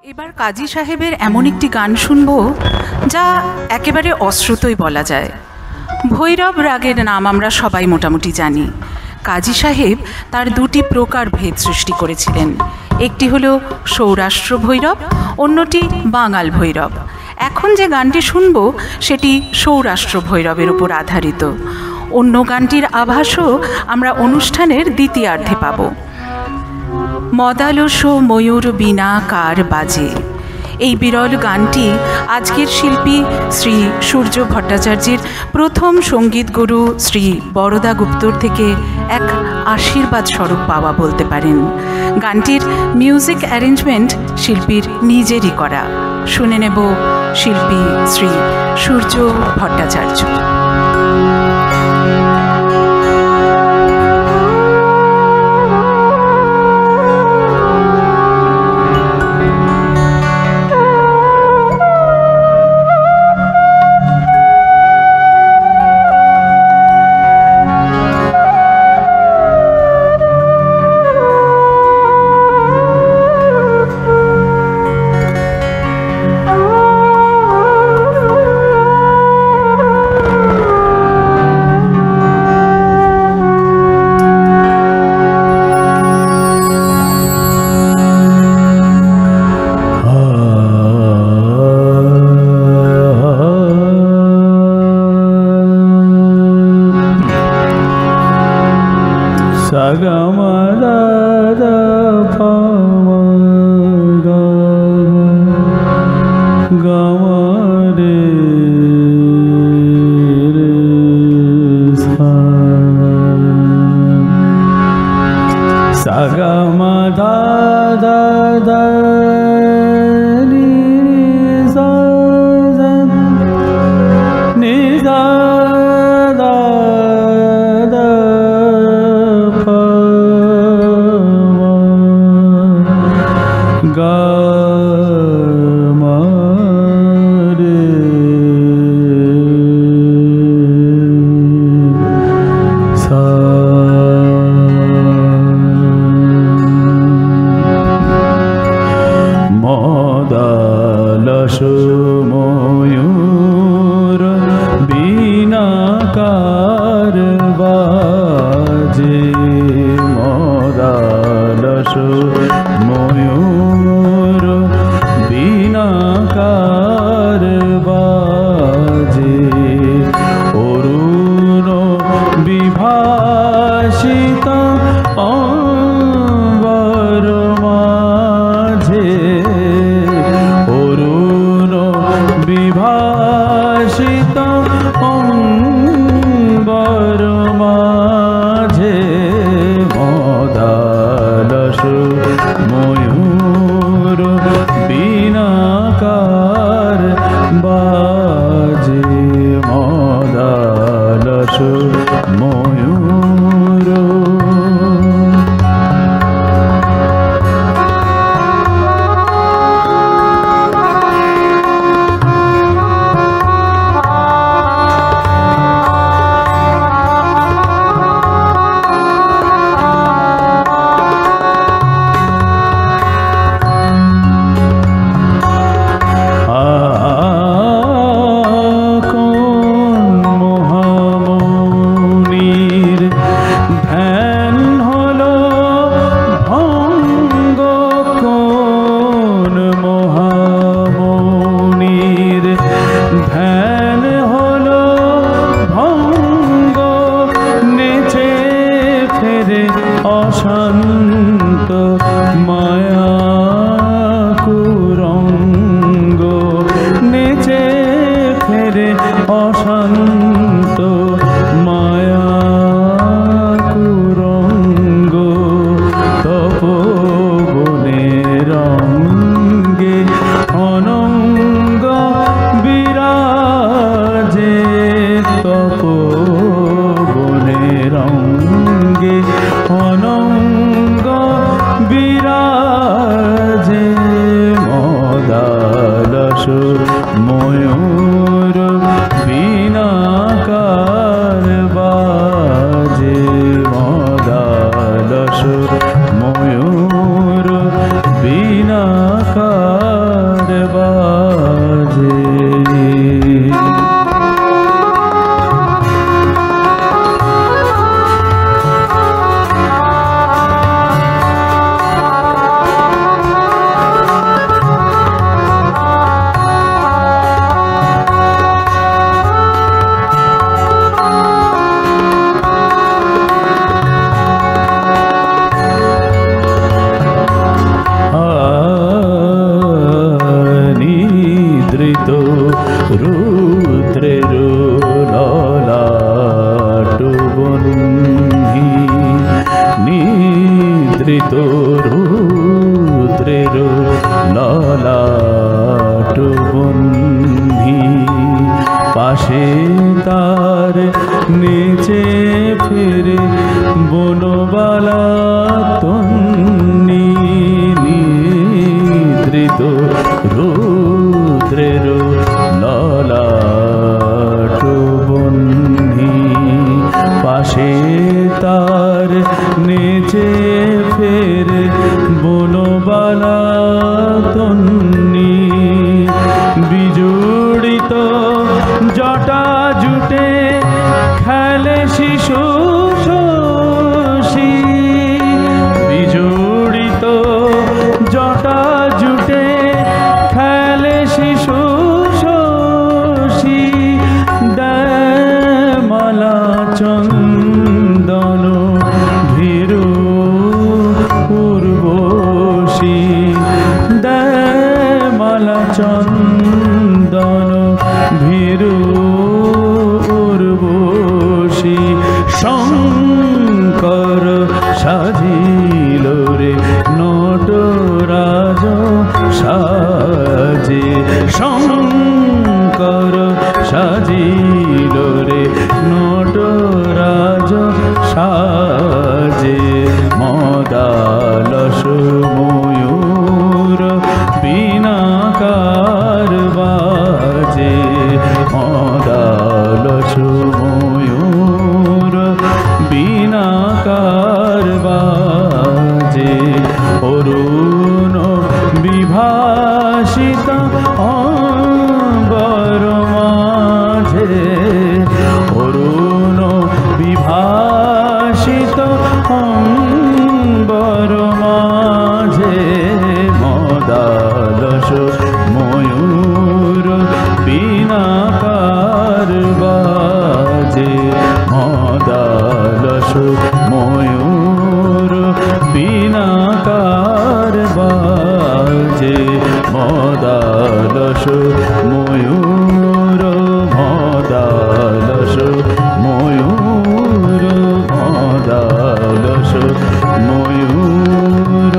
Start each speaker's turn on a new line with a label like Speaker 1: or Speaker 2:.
Speaker 1: এবার কাজী সাহেবের এমন একটি গান শুনব যা একেবারে অশ্রুতই বলা যায়। ভৈরব রাগের নাম আমরা সবাই মোটামুটি জানি। কাজী সাহেব তার দুটি প্রকার ভেদ সৃষ্টি করেছিলেন, একটি হলো সৌরাষ্ট্র ভৈরব, অন্যটি বাঙাল ভৈরব। এখন যে গানটি শুনব সেটি সৌরাষ্ট্র ভৈরবের উপর আধারিত। অন্য গানটির আভাসও আমরা অনুষ্ঠানের দ্বিতীয়ার্ধে পাব। মদালস ময়ূর বীণা কার বাজে, এই বিরল গানটি আজকের শিল্পী শ্রী সূর্য ভট্টাচার্যের প্রথম সঙ্গীত গুরু শ্রী বরদা গুপ্তর থেকে এক আশীর্বাদ স্বরূপ পাওয়া বলতে পারেন। গানটির মিউজিক অ্যারেঞ্জমেন্ট শিল্পীর নিজেরই করা। শুনে নেব শিল্পী শ্রী সূর্য ভট্টাচার্য।
Speaker 2: অরুণ ললাট বন্ধি পাশে তার নিচে ফিরে বনবালা তন্নি নিদ্রিত রুদ্রের ললাট বন্ধি পাশে তার নিচে ফেরে বনবালা তন্নি বিজুড়িত জটা জুটে খেলে শিশু শশী বিজুড়িত জটা জুটে খেলে শিশু শশী মালা চন্দন ভীরু উর্বশী মালা চন্দন ভীরু উর্বশী শঙ্কর সাজিল রে নটরাজ সাজে শঙ্কর সাজিল রে নটরাজ সাজে মদালস ময়ূর বীণাকার বাজে মদালস ময়ূর বীণাকার বাজে অরুণ বিভাসিত অম্বর মাঝে অরুণ বিভাসিত অম্বর মাঝে মদালস ময়ূর বীণাকার বাজে মদালস ময়ূর বীণাকার বাজে মদালস ময়ূর মদালস ময়ূর মদালস ময়ূর